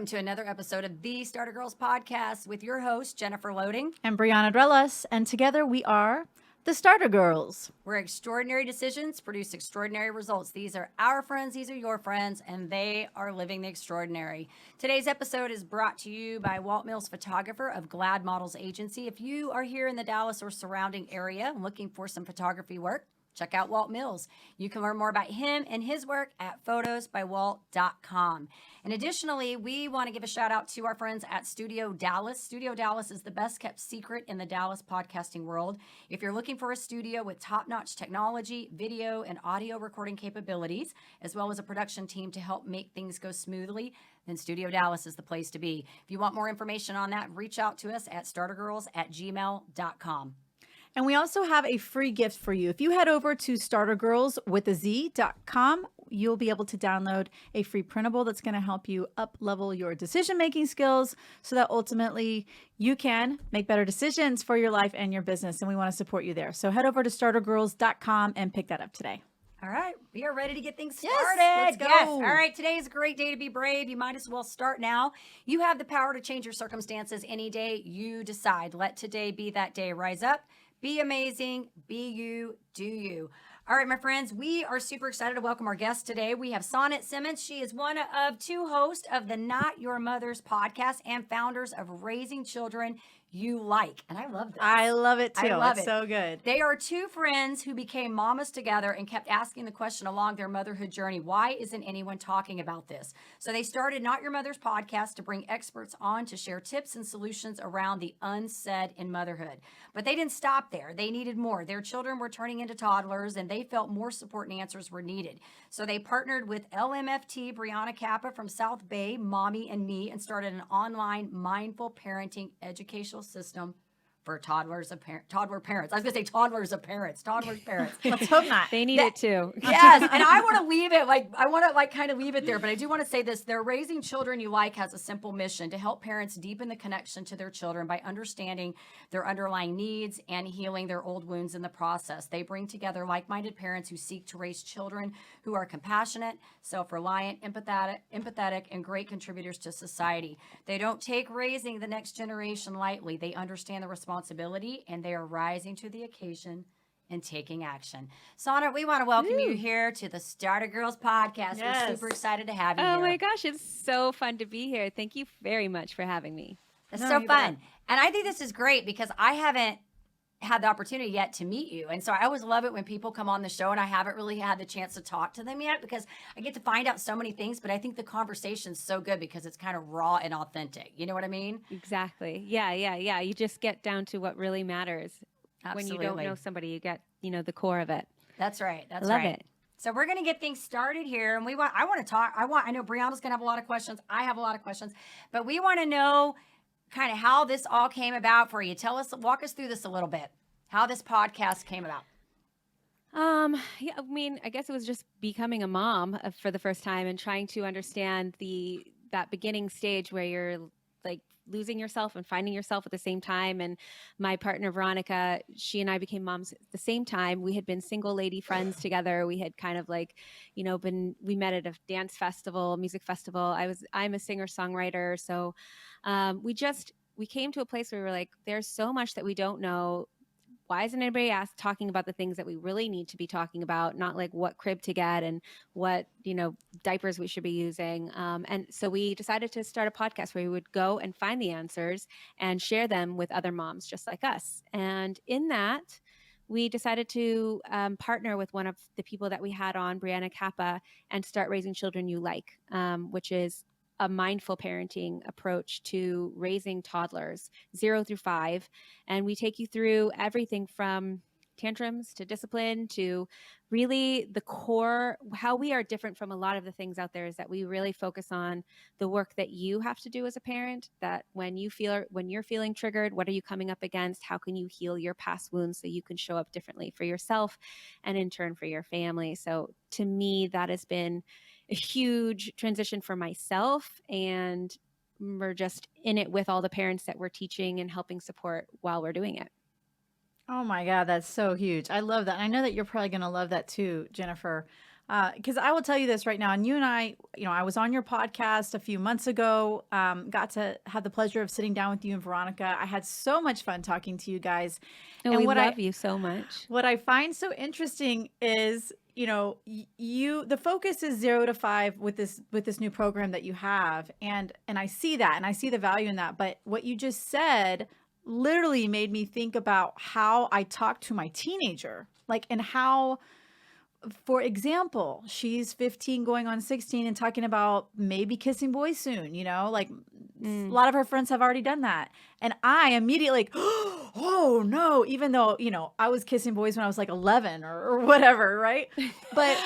welcome to another episode of the Starter Girls Podcast with your host, Jennifer Loading. And Brianna Drelas. And together we are the Starter Girls. Where extraordinary decisions produce extraordinary results. These are our friends, these are your friends, and they are living the extraordinary. Today's episode is brought to you by Walt Mills Photographer of Glad Models Agency. If you are here in the Dallas or surrounding area and looking for some photography work, check out Walt Mills. You can learn more about him and his work at photosbywalt.com. And additionally, we want to give a shout out to our friends at Studio Dallas. Studio Dallas is the best kept secret in the Dallas podcasting world. If you're looking for a studio with top-notch technology, video, and audio recording capabilities, as well as a production team to help make things go smoothly, then Studio Dallas is the place to be. If you want more information on that, reach out to us at startergirls@gmail.com. And we also have a free gift for you. If you head over to startergirlswithaz.com, you'll be able to download a free printable that's going to help you up-level your decision-making skills so that ultimately you can make better decisions for your life and your business. And we want to support you there. So head over to startergirls.com and pick that up today. All right, we are ready to get things started. Yes, let's go. Yes. All right, today is a great day to be brave. You might as well start now. You have the power to change your circumstances any day you decide. Let today be that day. Rise up. Be amazing, be you, do you. All right, my friends, we are super excited to welcome our guest today. We have Sonnet Simmons. She is one of two hosts of the Not Your Mother's podcast and founders of Raising Children You Like. And I love this. I love it too. I love it's it. So good. They are two friends who became mamas together and kept asking the question along their motherhood journey, why isn't anyone talking about this? So they started Not Your Mother's podcast to bring experts on to share tips and solutions around the unsaid in motherhood. But they didn't stop there. They needed more. Their children were turning into toddlers and they felt more support and answers were needed. So they partnered with LMFT, Brianna Kappa from South Bay, Mommy and Me, and started an online mindful parenting educational system for toddler parents. I was going to say toddlers parents. Let's hope not. They need it too. Yes, and I want to leave it kind of leave it there, but I do want to say this. Their Raising Children You Like has a simple mission to help parents deepen the connection to their children by understanding their underlying needs and healing their old wounds in the process. They bring together like-minded parents who seek to raise children who are compassionate, self-reliant, empathetic, and great contributors to society. They don't take raising the next generation lightly. They understand the responsibility and they are rising to the occasion and taking action. Sonnet, we want to welcome you here to the Starter Girls Podcast. Yes. We're super excited to have you Oh here. my gosh, it's so fun to be here. Thank you very much for having me. It's No, so you fun. bet. And I think this is great because I haven't had the opportunity yet to meet you. And so I always love it when people come on the show and I haven't really had the chance to talk to them yet because I get to find out so many things, but I think the conversation's so good because it's kind of raw and authentic. You know what I mean? Exactly. Yeah. You just get down to what really matters. Absolutely. When you don't know somebody, you get, the core of it. That's right. That's Love right. it. So we're going to get things started here, and I want to talk. I know Brianna's going to have a lot of questions. I have a lot of questions, but we want to know kind of how this all came about for you. Walk us through this a little bit. How this podcast came about. Yeah, I guess it was just becoming a mom for the first time and trying to understand that beginning stage where you're like losing yourself and finding yourself at the same time. And my partner, Veronica, she and I became moms at the same time. We had been single lady friends together. We had kind of we met at a dance festival, music festival. I'm a singer-songwriter. So we came to a place where we were like, there's so much that we don't know. Why isn't anybody talking about the things that we really need to be talking about? Not like what crib to get and what, diapers we should be using. And so we decided to start a podcast where we would go and find the answers and share them with other moms just like us. And in that, we decided to partner with one of the people that we had on, Brianna Kappa, and start Raising Children You Like, which is a mindful parenting approach to raising toddlers 0 through 5. And we take you through everything from tantrums to discipline to really the core. How we are different from a lot of the things out there is that we really focus on the work that you have to do as a parent, that when you're feeling triggered, what are you coming up against? How can you heal your past wounds so you can show up differently for yourself and in turn for your family? So to me, that has been a huge transition for myself, and we're just in it with all the parents that we're teaching and helping support while we're doing it. Oh my God, that's so huge. I love that. I know that you're probably going to love that too, Jennifer. Because I will tell you this right now, and you and I, I was on your podcast a few months ago, got to have the pleasure of sitting down with you and Veronica. I had so much fun talking to you guys. And we love you so much. What I find so interesting is, the focus is 0 to 5 with this new program that you have. And I see that, and I see the value in that. But what you just said literally made me think about how I talk to my teenager, and how, for example, she's 15 going on 16 and talking about maybe kissing boys soon, a lot of her friends have already done that. And I immediately oh no, even though, I was kissing boys when I was 11 or whatever. Right. But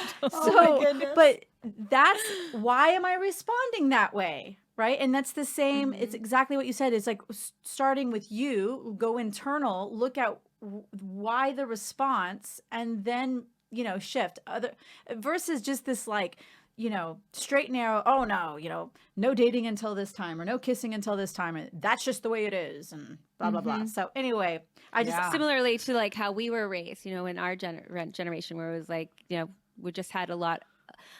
but that's why am I responding that way? Right. And that's the same. It's exactly what you said. It's starting with you, go internal, look at why the response, and then shift other versus just this straight and narrow. Oh no, no dating until this time or no kissing until this time. And that's just the way it is, and blah, blah, blah. So anyway, I just similarly to how we were raised, in our generation, where it was we just had a lot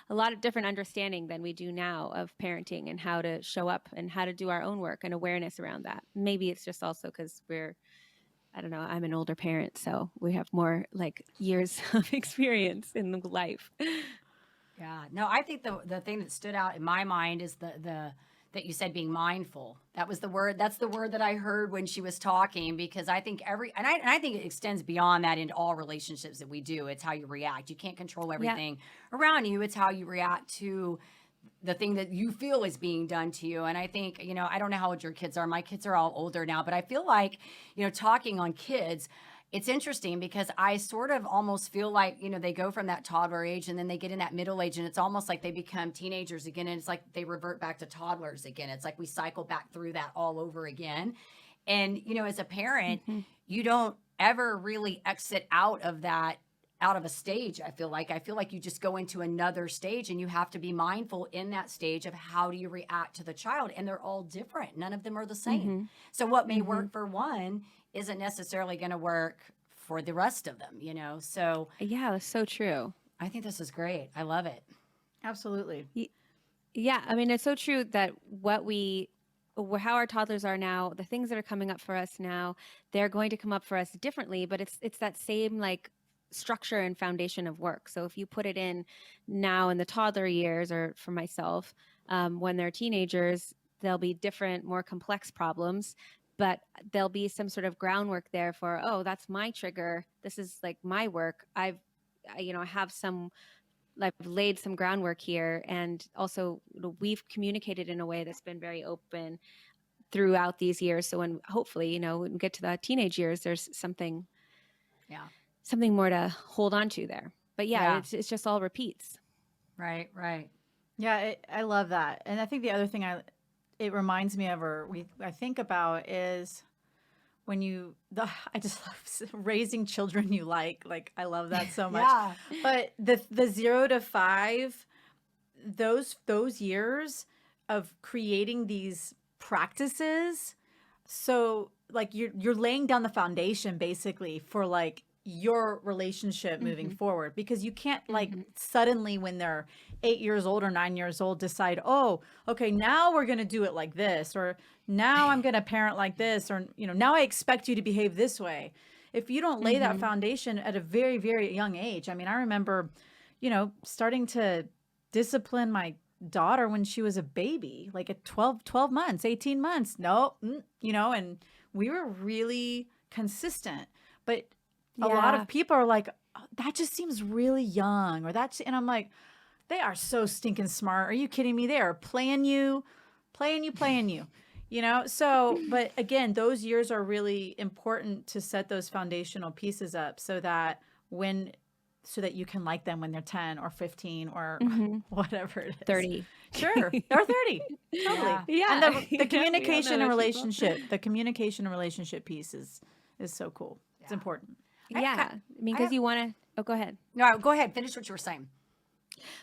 of different understanding than we do now of parenting and how to show up and how to do our own work and awareness around that. Maybe it's just also because I don't know, I'm an older parent, so we have more years of experience in life. Yeah. No, I think the thing that stood out in my mind is the that you said being mindful. That was the word. That's the word that I heard when she was talking, because I think I think it extends beyond that into all relationships that we do. It's how you react. You can't control everything around you. It's how you react to the thing that you feel is being done to you. And I think, I don't know how old your kids are. My kids are all older now, but I feel like, talking on kids, it's interesting because I sort of almost feel like, they go from that toddler age and then they get in that middle age, and it's almost like they become teenagers again. And it's like they revert back to toddlers again. It's like we cycle back through that all over again. And, as a parent, you don't ever really exit out of a stage. I feel like you just go into another stage, and you have to be mindful in that stage of how do you react to the child. And they're all different. None of them are the same. So what may work for one isn't necessarily going to work for the rest of them, So yeah, that's so true. I think this is great. I love it. absolutely. Yeah. I mean, it's so true that how our toddlers are now, the things that are coming up for us now, they're going to come up for us differently, but it's that same structure and foundation of work. So if you put it in now in the toddler years, or for myself, when they're teenagers, there'll be different, more complex problems, but there'll be some sort of groundwork there for, oh, that's my trigger. This is my work. I've laid some groundwork here. And also we've communicated in a way that's been very open throughout these years. So when hopefully, when we get to the teenage years, there's something more to hold on to there. But it's just all repeats. Right. Yeah, I love that. And I think the other thing it reminds me of, or I think about, is when I just love raising children you like. I love that so much. Yeah. But the 0 to 5, those years of creating these practices, so you're laying down the foundation basically for your relationship moving forward, because you can't suddenly, when they're 8 years old or 9 years old, decide, oh, okay, now we're going to do it like this, or now I'm going to parent like this, or, now I expect you to behave this way. If you don't lay that foundation at a very, very young age. I mean, I remember, starting to discipline my daughter when she was a baby, at 12 months, 18 months. No, and we were really consistent, but a lot of people are like, oh, that just seems really young, and I'm like, they are so stinking smart. Are you kidding me? They are playing you. So, but again, those years are really important to set those foundational pieces up so that you can like them when they're 10 or 15 or whatever it is. 30. Sure. Or 30. Totally. Yeah. And the communication and relationship piece is so cool. It's important. Yeah. I mean, because you want to, go ahead. No, go ahead. Finish what you were saying.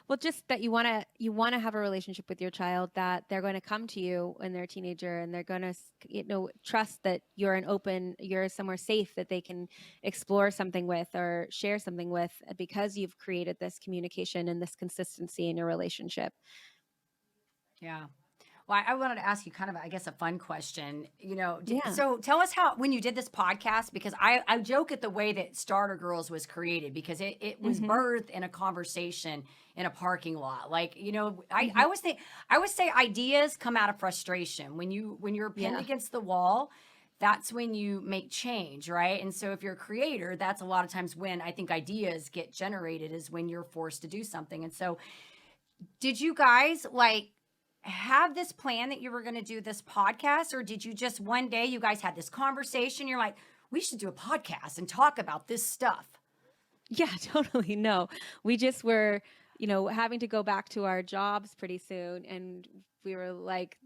Well, just that you want to have a relationship with your child, that they're going to come to you when they're a teenager, and they're going to trust that you're somewhere safe that they can explore something with or share something with, because you've created this communication and this consistency in your relationship. Yeah. Well, I wanted to ask you kind of, I guess, a fun question. Yeah. So tell us how, when you did this podcast, because I joke at the way that Starter Girls was created, because it was Mm-hmm. birthed in a conversation in a parking lot. Like, I Mm-hmm. I always say ideas come out of frustration. When you're pinned Yeah. against the wall, that's when you make change, right? And so if you're a creator, that's a lot of times when I think ideas get generated, is when you're forced to do something. And so did you guys like have this plan that you were going to do this podcast, or did you just one day you guys had this conversation, you're like, we should do a podcast and talk about this stuff? Yeah, totally. No, we just were, having to go back to our jobs pretty soon. And we were like,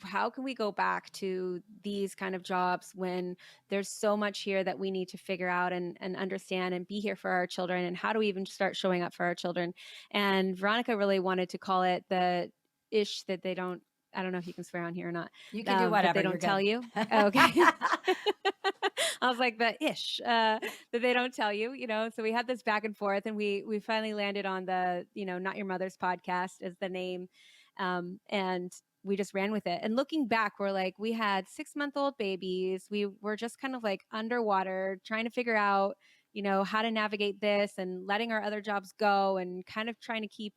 how can we go back to these kind of jobs when there's so much here that we need to figure out and understand and be here for our children? And how do we even start showing up for our children? And Veronica really wanted to call it the ish that they don't. I don't know if you can swear on here or not. You can do That whatever, they you're don't tell good. you. Okay. I was like, the ish that they don't tell you, So we had this back and forth, and we finally landed on the, Not Your Mother's Podcast as the name, and we just ran with it. And looking back, we're like, we had 6-month-old babies. We were just kind of like underwater, trying to figure out, how to navigate this, and letting our other jobs go, and kind of trying to keep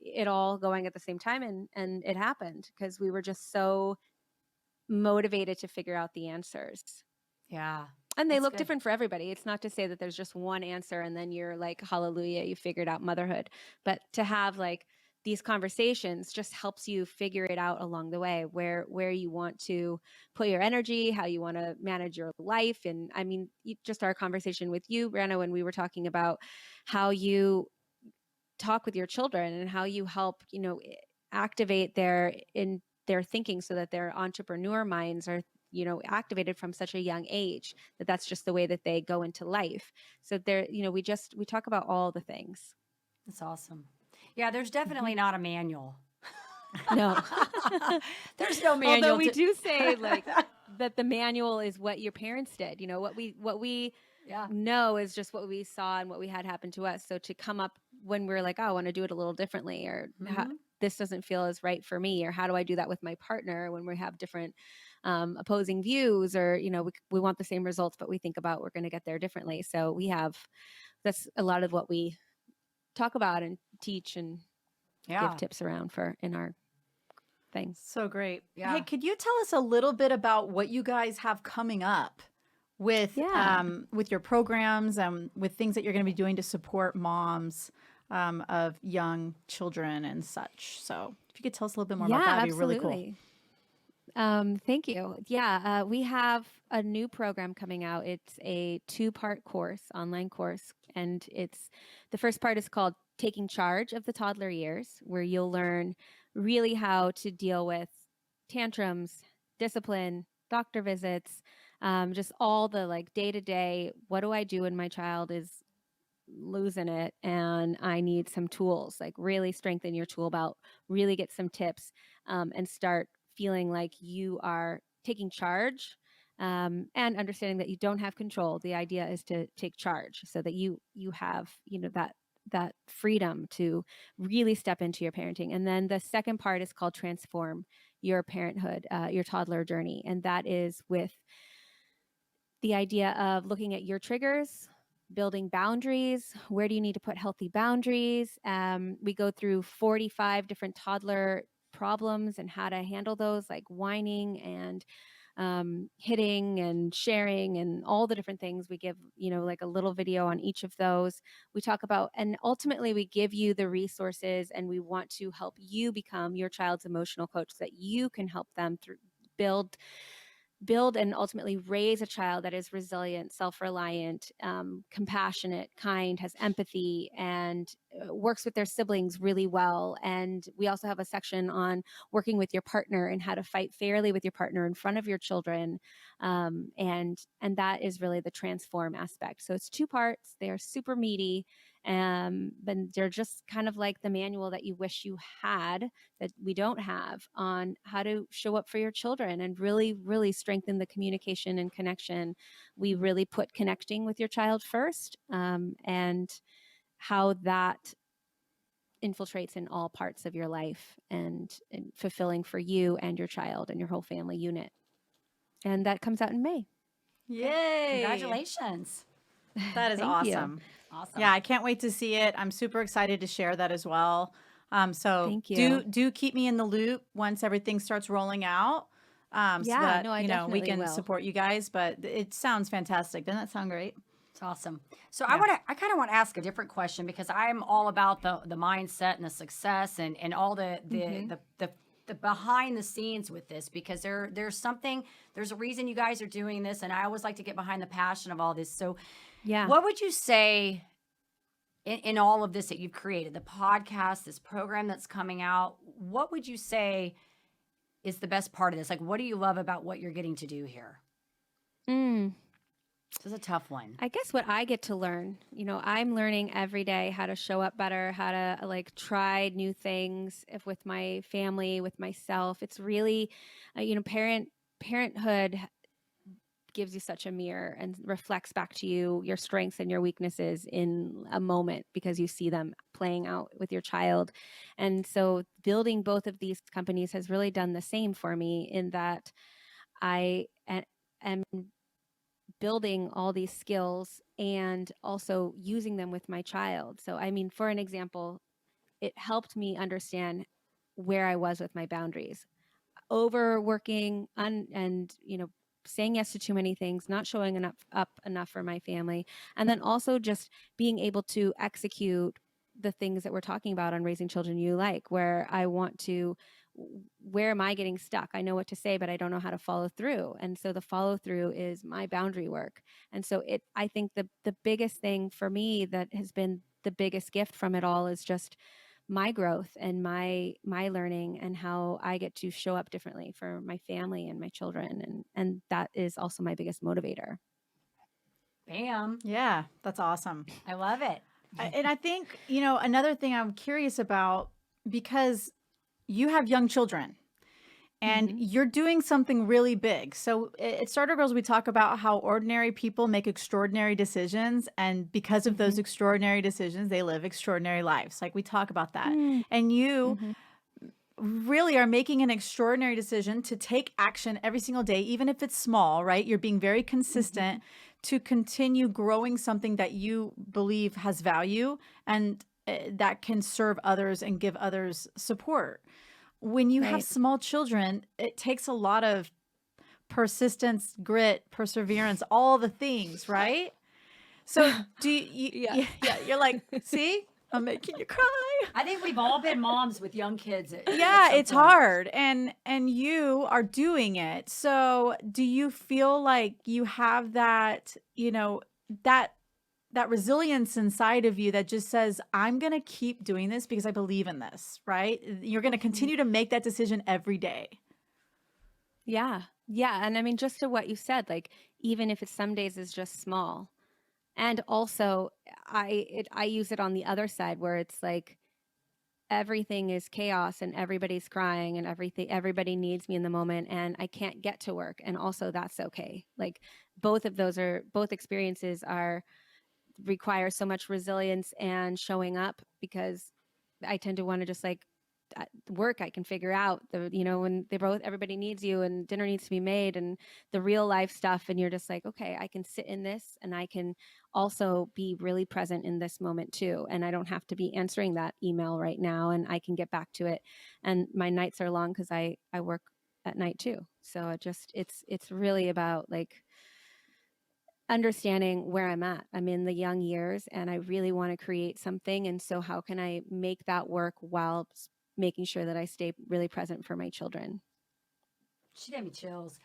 it all going at the same time. And it happened because we were just so motivated to figure out the answers. Yeah, And they that's look good. different for everybody. It's not to say that there's just one answer and then you're like, hallelujah, you figured out motherhood. But to have like these conversations just helps you figure it out along the way, where you want to put your energy, how you want to manage your life. And I mean, just our conversation with you, Brianna, when we were talking about how you talk with your children and how you help, activate their thinking so that their entrepreneur minds are, activated from such a young age, that's just the way that they go into life. So there, we talk about all the things. That's awesome. Yeah, there's Mm-hmm. definitely not a manual. No. There's no manual. Although we do say like that the manual is what your parents did. What we Yeah. know is just what we saw and what we had happen to us. So to come up when we're like, oh, I want to do it a little differently, or Mhm. this doesn't feel as right for me, or how do I do that with my partner when we have different opposing views, or we want the same results, but we think about we're going to get there differently. So that's a lot of what we talk about and teach and Yeah. give tips around for in our things. So great. Yeah. Hey, could you tell us a little bit about what you guys have coming up Yeah. with your programs, with things that you're going to be doing to support moms of young children and such? So if you could tell us a little bit more about that, that'd be really cool. Thank you. Yeah, we have a new program coming out. It's a 2-part course, online course, and the first part is called Taking Charge of the Toddler Years, where you'll learn really how to deal with tantrums, discipline, doctor visits, just all the like day to day. What do I do when my child is losing it and I need some tools? Like really strengthen your tool belt, really get some tips, and start feeling like you are taking charge, and understanding that you don't have control. The idea is to take charge so that you have that freedom to really step into your parenting. And then the second part is called Transform Your Parenthood, your toddler journey, and that is with the idea of looking at your triggers, building boundaries. Where do you need to put healthy boundaries? We go through 45 different toddler problems and how to handle those, like whining and hitting and sharing and all the different things. We give, like a little video on each of those. We talk about, and ultimately we give you the resources, and we want to help you become your child's emotional coach so that you can help them through build and ultimately raise a child that is resilient, self-reliant, compassionate, kind, has empathy, and works with their siblings really well. And we also have a section on working with your partner and how to fight fairly with your partner in front of your children. And that is really the transform aspect. So it's 2 parts. They are super meaty. But they're just kind of like the manual that you wish you had that we don't have on how to show up for your children and really, really strengthen the communication and connection. We really put connecting with your child first, and how that infiltrates in all parts of your life and fulfilling for you and your child and your whole family unit. And that comes out in May. Yay. Congratulations. That is Thank you. awesome. Awesome. Yeah, I can't wait to see it. I'm super excited to share that as well. So Thank you. do keep me in the loop once everything starts rolling out. So Yeah, that, no, I we definitely can will. support you guys. But it sounds fantastic. Doesn't that sound great? It's awesome. So I kind of want to ask a different question because I'm all about the mindset and the success and all the behind the scenes with this, because there's a reason you guys are doing this, and I always like to get behind the passion of all this. So Yeah. what would you say in all of this that you've created, the podcast, this program that's coming out, what would you say is the best part of this? Like, what do you love about what you're getting to do here? This is a tough one. I guess what I get to learn, I'm learning every day how to show up better, how to like try new things with my family, with myself. It's really, parenthood gives you such a mirror and reflects back to you your strengths and your weaknesses in a moment because you see them playing out with your child. And so building both of these companies has really done the same for me in that I am building all these skills and also using them with my child. So, I mean, for an example, it helped me understand where I was with my boundaries. Overworking and saying yes to too many things, not showing up enough for my family, and then also just being able to execute the things that we're talking about on Raising Children You Like, where am I getting stuck? I know what to say, but I don't know how to follow through. And so the follow through is my boundary work. And so I think the biggest thing for me that has been the biggest gift from it all is just my growth and my learning and how I get to show up differently for my family and my children. And that is also my biggest motivator. Bam. Yeah, that's awesome. I love it. And I think, another thing I'm curious about, because you have young children and you're doing something really big. So at Starter Girls, we talk about how ordinary people make extraordinary decisions. And because of those extraordinary decisions, they live extraordinary lives. Like, we talk about that. And you really are making an extraordinary decision to take action every single day, even if it's small, right? You're being very consistent to continue growing something that you believe has value and that can serve others and give others support. When you have small children, it takes a lot of persistence, grit, perseverance, all the things, right? So do you you're like, see, I'm making you cry. I think we've all been moms with young kids. Yeah, it's hard. And you are doing it. So do you feel like you have that, that resilience inside of you that just says, I'm going to keep doing this because I believe in this, right? You're going to continue to make that decision every day. Yeah. Yeah. And I mean, just to what you said, like, even if it's some days is just small. And also I use it on the other side where it's like everything is chaos and everybody's crying and everybody needs me in the moment and I can't get to work. And also that's okay. Like both experiences require so much resilience and showing up, because I tend to want to just like work I can figure out when everybody needs you and dinner needs to be made and the real life stuff, and you're just like, okay, I can sit in this and I can also be really present in this moment too, and I don't have to be answering that email right now and I can get back to it. And my nights are long because I work at night too, so it's really about like understanding where I'm at. I'm in the young years and I really want to create something. And so how can I make that work while making sure that I stay really present for my children? She gave me chills.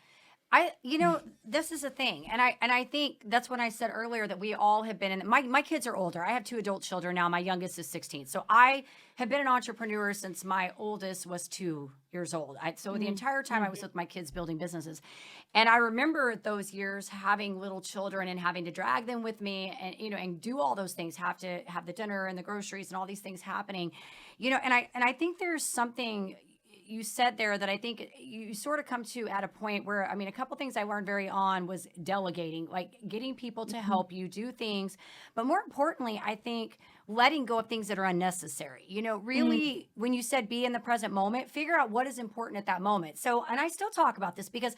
This is a thing. And I think that's when I said earlier that we all have been my kids are older. I have 2 adult children now. My youngest is 16. So I have been an entrepreneur since my oldest was 2 years old. So the entire time I was with my kids building businesses. And I remember those years having little children and having to drag them with me and do all those things, have to have the dinner and the groceries and all these things happening. And I think there's something you said there that I think you sort of come to at a point where, a couple things I learned very on was delegating, like getting people to help you do things. But more importantly, I think letting go of things that are unnecessary. Really, when you said be in the present moment, figure out what is important at that moment. So, and I still talk about this because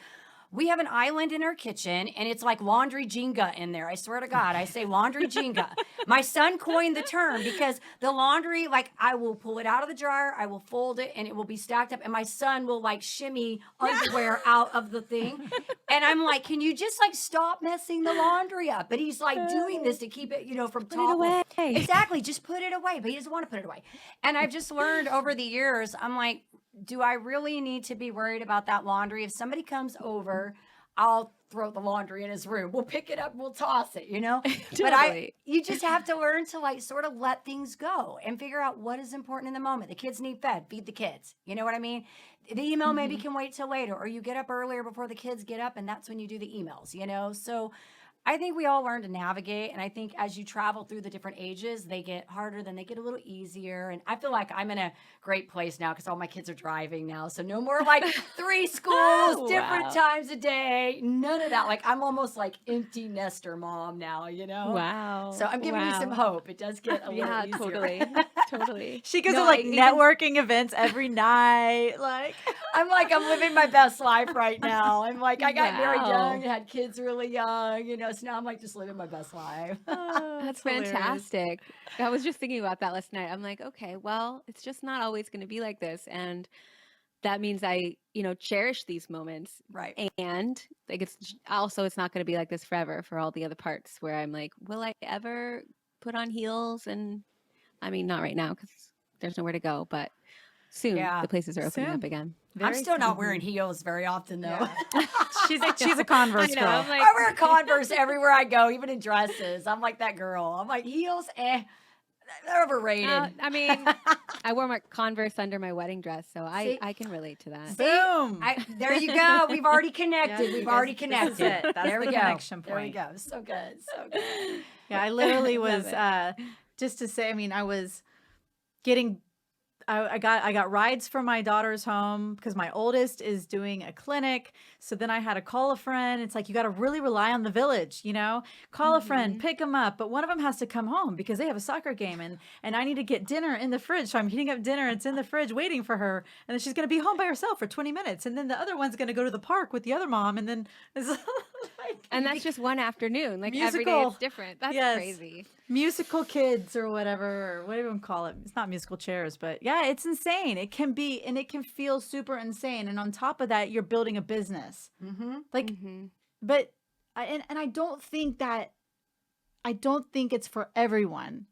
we have an island in our kitchen and it's like laundry Jenga in there. I swear to God, I say laundry Jenga. My son coined the term because the laundry, like I will pull it out of the dryer, I will fold it and it will be stacked up and my son will like shimmy underwear out of the thing. And I'm like, can you just like stop messing the laundry up? But he's like doing this to keep it, from Put top. it away. Exactly. Just put it away. But he doesn't want to put it away. And I've just learned over the years, I'm like, do I really need to be worried about that laundry? If somebody comes over, I'll throw the laundry in his room. We'll pick it up, we'll toss it, Totally. But you just have to learn to like sort of let things go and figure out what is important in the moment. The kids need fed, feed the kids. You know what I mean? The email maybe can wait till later, or you get up earlier before the kids get up and that's when you do the emails, So I think we all learn to navigate. And I think as you travel through the different ages, they get harder, then they get a little easier. And I feel like I'm in a great place now because all my kids are driving now. So no more like 3 schools, different times a day. None of that. Like I'm almost like empty nester mom now, Wow. So I'm giving you some hope. It does get a little easier. Totally. She goes to like networking events every night. Like I'm living my best life right now. I'm like, I got married young, had kids really young, so now I'm like just living my best life. That's fantastic. I was just thinking about that last night. I'm like, okay, well, it's just not always going to be like this. And that means I, cherish these moments. Right. And like, it's not going to be like this forever for all the other parts where I'm like, will I ever put on heels? And not right now because there's nowhere to go, but soon the places are opening up again. I'm still not wearing heels very often though. Yeah. she's a Converse girl. I'm like, I wear Converse everywhere I go, even in dresses. I'm like that girl. I'm like heels, they're overrated. I wore my Converse under my wedding dress, so I can relate to that. Boom. There you go. We've already connected. Yes, We've already connected. That's it. That's there we the go. connection point. There we go. So good. So good. Yeah, I literally was just to say, I was getting I got rides for my daughters home because my oldest is doing a clinic. So then I had to call a friend. It's like, you got to really rely on the village, call a friend, pick them up. But one of them has to come home because they have a soccer game and I need to get dinner in the fridge. So I'm heating up dinner. It's in the fridge waiting for her. And then she's going to be home by herself for 20 minutes. And then the other one's going to go to the park with the other mom. And then it's and that's just one afternoon. Like every day it's different. That's crazy. Musical kids or whatever, or whatever you call it. It's not musical chairs, but yeah, it's insane. It can be, and it can feel super insane. And on top of that, you're building a business. But I don't think it's for everyone.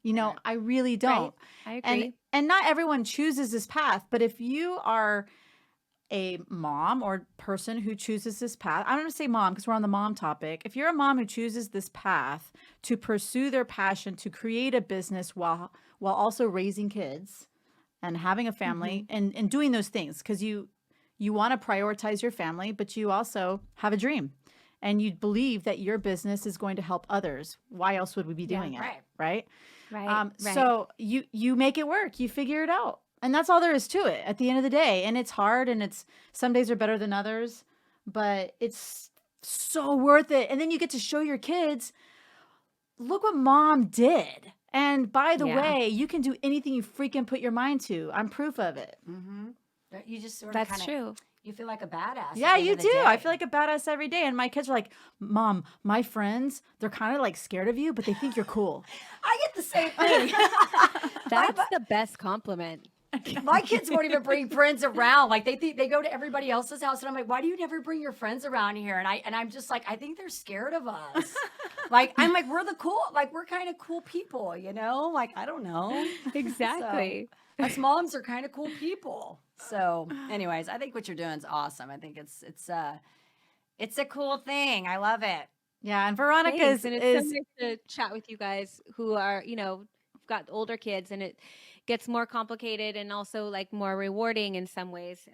I really don't. Right. I agree. And not everyone chooses this path. But if you are a mom or person who chooses this path, I'm going to say mom because we're on the mom topic. If you're a mom who chooses this path to pursue their passion, to create a business while also raising kids and having a family and doing those things, because you want to prioritize your family, but you also have a dream and you believe that your business is going to help others. Why else would we be doing it? Right. So you make it work. You figure it out. And that's all there is to it at the end of the day. And it's hard and some days are better than others, but it's so worth it. And then you get to show your kids, look what mom did. And by the way, you can do anything you freaking put your mind to. I'm proof of it. You just sort of That's true. You feel like a badass. Yeah, you do. I feel like a badass every day. And my kids are like, Mom, my friends, they're kind of like scared of you, but they think you're cool. I get the same thing. That's the best compliment. My kids won't even bring friends around. Like they think they go to everybody else's house, and I'm like, why do you never bring your friends around here? And I'm just like, I think they're scared of us. I'm like, we're the cool, like we're kind of cool people, Like I don't know. Exactly. So, us moms are kind of cool people. So, anyways, I think what you're doing is awesome. I think it's It's a cool thing. I love it. Yeah, and Veronica Thanks. And it's is so nice to chat with you guys who are, got older kids, and it gets more complicated and also like more rewarding in some ways.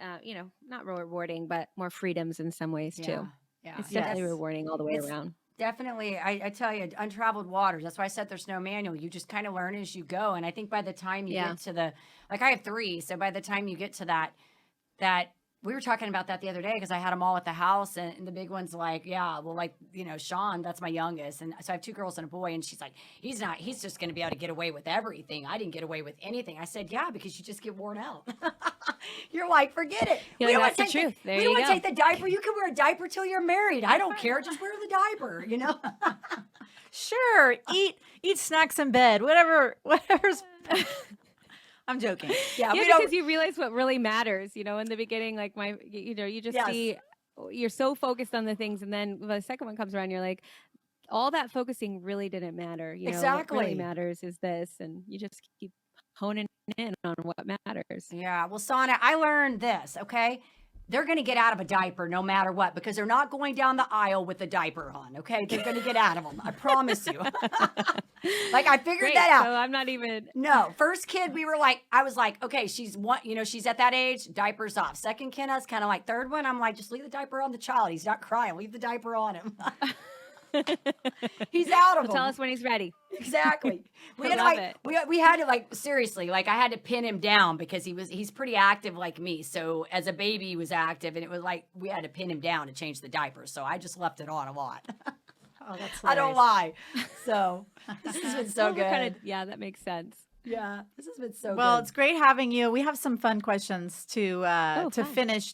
Not rewarding, but more freedoms in some ways too. Yeah. It's definitely Yes. rewarding all the way It's around. definitely, I tell you, untraveled waters. That's why I said there's no manual. You just kind of learn as you go. And I think by the time you get to like I have 3. So by the time you get to that we were talking about that the other day because I had them all at the house, and the big one's like, yeah, well, like, Sean, that's my youngest. And so I have 2 girls and a boy, and she's like, he's just going to be able to get away with everything. I didn't get away with anything. I said, yeah, because you just get worn out. You're like, forget it. You're We like, don't that's the wanna truth. There we you don't want to go. take the diaper. You can wear a diaper till you're married. I don't care. Just wear the diaper, sure eat snacks in bed, whatever's. I'm joking. Yeah, we because don't. you realize what really matters, in the beginning, like you just Yes. see, you're so focused on the things. And then when the second one comes around, you're like, all that focusing really didn't matter. What Exactly. really matters is this. And you just keep honing in on what matters. Yeah. Well, Sonnet, I learned this, okay? They're going to get out of a diaper no matter what because they're not going down the aisle with the diaper on, okay? They're going to get out of them. I promise you. Like, I figured Great, that out. so I'm not even. No, first kid, I was like, okay, she's at that age, diapers off. Second kid, I was kind of like, third one, I'm like, just leave the diaper on the child. He's not crying. Leave the diaper on him. He's out of He'll them. tell us when he's ready. Exactly. We had love to it. we had to seriously, I had to pin him down because he's pretty active like me. So as a baby he was active, and it was like we had to pin him down to change the diaper. So I just left it on a lot. Oh, that's I don't hilarious. lie. So this has been so good. Yeah, that makes sense. Yeah, this has been so Well, good. it's great having you. We have some fun questions to fun. finish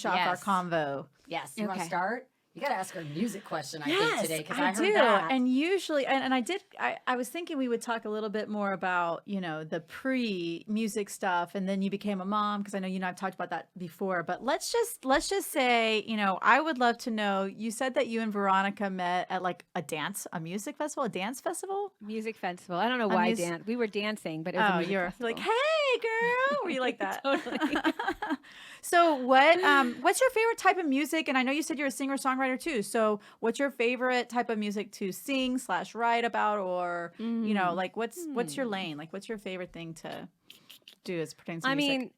off our Yes. convo. Yes, you want to Okay. start? You got to ask her a music question, I think, today, because I heard do. that. And usually, and I was thinking we would talk a little bit more about, the pre-music stuff, and then you became a mom, because I know you and I've talked about that before. But let's just say, I would love to know, you said that you and Veronica met at like a dance festival? Music festival. I don't know why dance. We were dancing, but it was a music you're festival. like, hey, girl. Were you like that? Totally. So what's your favorite type of music? And I know you said you're a singer-songwriter too. So what's your favorite type of music to sing / write about? Or, like what's your lane? Like what's your favorite thing to do as pertains to music? I mean,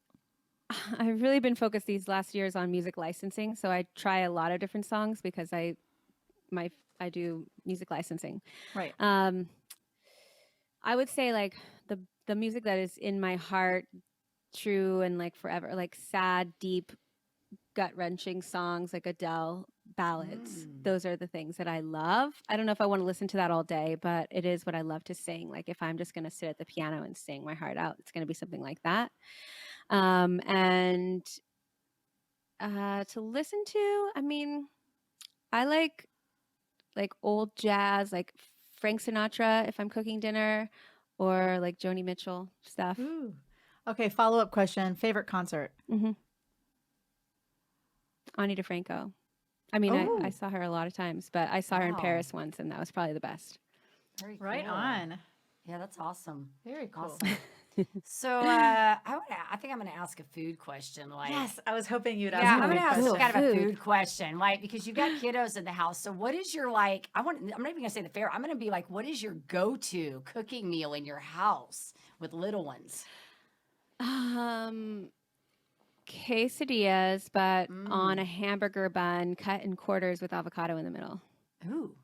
I've really been focused these last years on music licensing. So I try a lot of different songs because I do music licensing. Right. I would say like the music that is in my heart, true and like forever, like sad, deep, gut-wrenching songs like Adele, ballads. Those are the things that I love. I don't know if I want to listen to that all day, but it is what I love to sing. Like if I'm just going to sit at the piano and sing my heart out, it's going to be something like that. And to listen to, I mean, I like old jazz, like Frank Sinatra if I'm cooking dinner, or like Joni Mitchell stuff. Ooh. Okay, follow-up question. Favorite concert? Ani DeFranco. I mean, Oh. I saw her a lot of times, but I saw her in Wow. Paris once, and that was probably the best. Very Right cool. on. Yeah, that's awesome. Very cool. Awesome. So I think I'm going to ask a food question. Yes, I was hoping you'd ask. Yeah, me I'm a going to ask question. kind of a Food. food question, like, because you've got kiddos in the house. So what is your, I'm not even going to say the favorite. I'm going to be like, what is your go-to cooking meal in your house with little ones? Quesadillas, but on a hamburger bun cut in quarters with avocado in the middle. Ooh.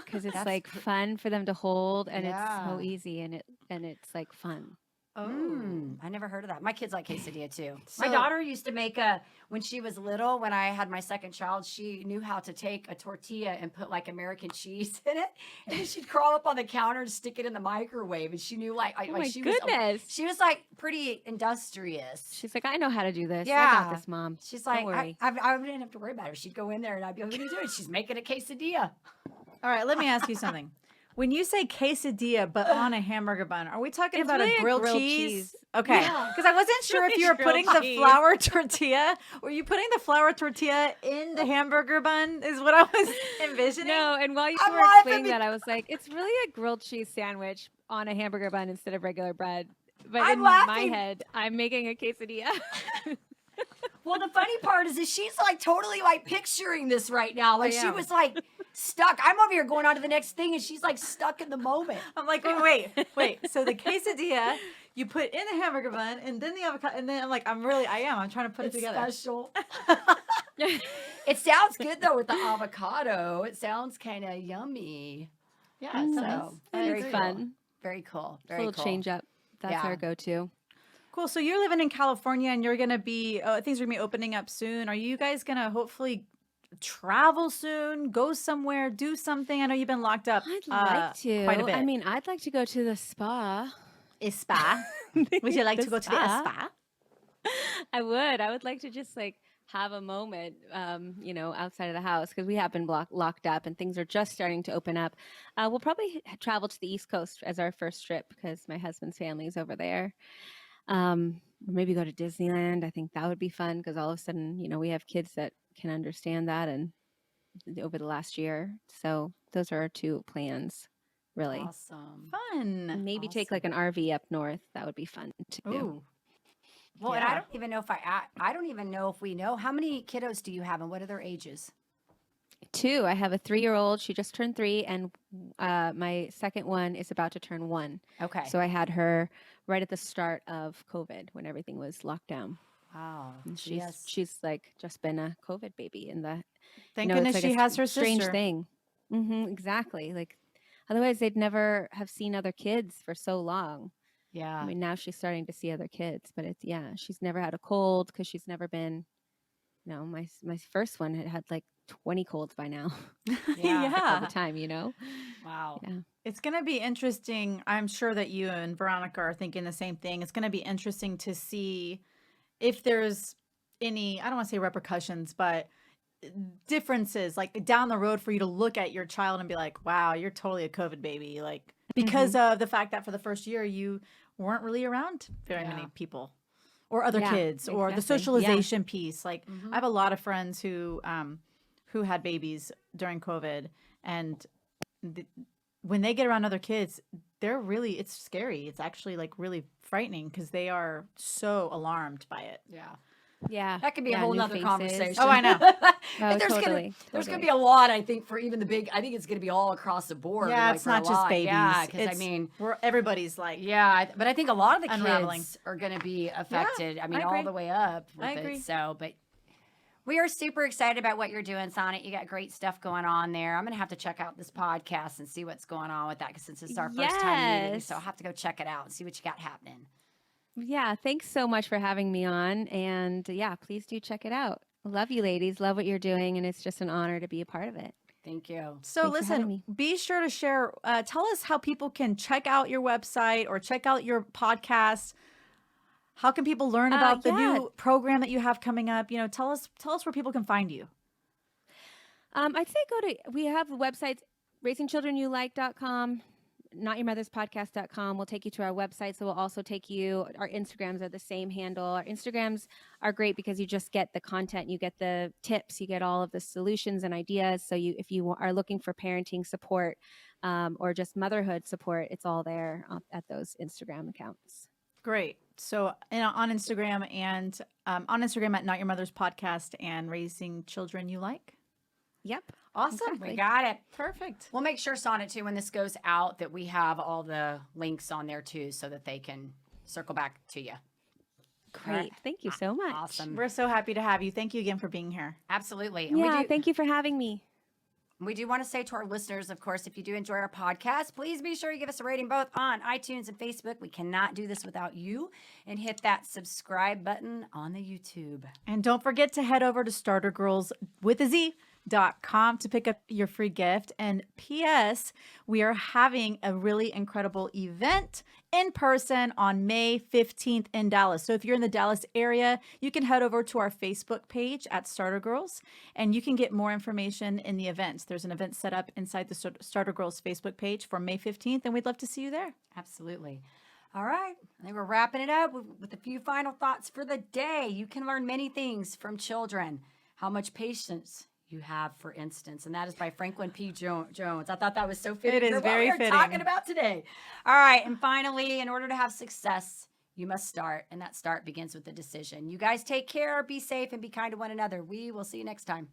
Because it's That's like fun for them to hold, and it's so Yeah. easy, and it's like fun. Oh. I never heard of that. My kids like quesadilla too. So- My daughter used to make when she was little, when I had my second child, she knew how to take a tortilla and put like American cheese in it. And then she'd crawl up on the counter and stick it in the microwave. And she knew Oh my she goodness. was like pretty industrious. She's like, I know how to do this. I Yeah. got this, Mom. She's Don't like, worry. I didn't have to worry about her. She'd go in there and I'd be like, what are you doing? She's making a quesadilla. All right, let me ask you something. When you say quesadilla, but on a hamburger bun, are we talking It's about really a a grilled grilled cheese? cheese. Okay, Yeah. because I wasn't sure if you were Grilled putting the cheese. flour tortilla. Were you putting the flour tortilla in the hamburger bun? Is what I was envisioning. No, and while you I'm were not explaining gonna that, I was like, it's really a grilled cheese sandwich on a hamburger bun instead of regular bread. But I'm in my laughing. head, I'm making a quesadilla. Well, the funny part is that she's like totally like picturing this right now. Like she was like stuck. I'm over here going on to the next thing and she's like stuck in the moment. I'm like, wait. So the quesadilla, you put in the hamburger bun and then the avocado, and then I'm like, I'm trying to put it together. Special. It sounds good though with the avocado. It sounds kind of yummy. Yeah, So Very fun. Very cool. A Very little cool. change up. That's Yeah. our go-to. Cool. So you're living in California and you're going to be, things are going to be opening up soon. Are you guys going to hopefully travel soon, go somewhere, do something? I know you've been locked up I'd like to. quite a bit. I mean, I'd like to go to the spa. A spa? Would you like to go to the spa? I would like to just like have a moment, outside of the house because we have been locked up and things are just starting to open up. We'll probably travel to the East Coast as our first trip because my husband's family is over there. Or maybe go to Disneyland. I think that would be fun because all of a sudden, we have kids that can understand that and over the last year. So those are our two plans, really. Awesome. Fun. And maybe take like an RV up north. That would be fun to do. Ooh. Well, and Yeah. I don't even know if we know how many kiddos do you have and what are their ages? 2. I have a 3-year-old. She just turned 3, and my second one is about to turn 1. Okay. So I had her right at the start of COVID when everything was locked down. Wow. And Yes. she's like just been a COVID baby, and Thank it's goodness like she a has her strange sister. thing. Exactly. Like otherwise they'd never have seen other kids for so long. Yeah. I mean, now she's starting to see other kids, but she's never had a cold because she's never been. My first one had like 20 colds by now. All the time. Wow. Yeah. It's going to be interesting. I'm sure that you and Veronica are thinking the same thing. It's going to be interesting to see if there's any, I don't want to say repercussions, but differences like down the road for you to look at your child and be like, wow, you're totally a COVID baby. Like because of the fact that for the first year, you weren't really around very many people or other kids or the exactly. socialization piece. Like I have a lot of friends who had babies during COVID and when they get around other kids, it's scary. It's actually like really frightening because they are so alarmed by it. Yeah. Yeah. That could be a whole new nother faces. conversation. Oh, I know. And there's gonna be a lot, I think, for even the big. I think it's gonna be all across the board. Yeah, like, it's for a not just lot. babies. Yeah, because I It's mean, everybody's like, but I think a lot of the Unraveling. kids are gonna be affected. I mean, I all agree. the way up. With I agree. It, so, but we are super excited about what you're doing, Sonnet. You got great stuff going on there. I'm gonna have to check out this podcast and see what's going on with that because since it's our first time meeting, Yes. so I'll have to go check it out and see what you got happening. Yeah, thanks so much for having me on. And please do check it out. Love you, ladies. Love what you're doing. And it's just an honor to be a part of it. Thank you. So Thanks for having listen, me. be sure to share. Tell us how people can check out your website or check out your podcast. How can people learn about the new program that you have coming up? Tell us where people can find you. I'd say we have websites, raisingchildrenyouLike.com, notyourmotherspodcast.com will take you to our website. So we'll also take you, our Instagrams are the same handle. Our Instagrams are great because you just get the content, you get the tips, you get all of the solutions and ideas. So if you are looking for parenting support or just motherhood support, it's all there at those Instagram accounts. Great. So on Instagram and on Instagram at Not Your Mother's Podcast and Raising Children You Like. Yep. Awesome. Exactly. We got it. Perfect. We'll make sure, Sonnet, too, when this goes out, that we have all the links on there, too, so that they can circle back to you. Great. Thank you so much. Awesome. We're so happy to have you. Thank you again for being here. Absolutely. And Yeah, thank you for having me. we do want to say to our listeners, of course, if you do enjoy our podcast, please be sure you give us a rating both on iTunes and Facebook. We cannot do this without you. And hit that subscribe button on the YouTube. And don't forget to head over to startergirls.com to pick up your free gift. And P.S., we are having a really incredible event in person on May 15th in Dallas. So if you're in the Dallas area, you can head over to our Facebook page at Starter Girls and you can get more information in the events. There's an event set up inside the Starter Girls Facebook page for May 15th, and we'd love to see you there. Absolutely. All right. I think we're wrapping it up with a few final thoughts for the day. You can learn many things from children. How much patience you have, for instance. And that is by Franklin P. Jones. I thought that was so fitting. It is for what very we were fitting. talking about today. All right. And finally, in order to have success, you must start, and that start begins with the decision. You guys take care, be safe, and be kind to one another. We will see you next time.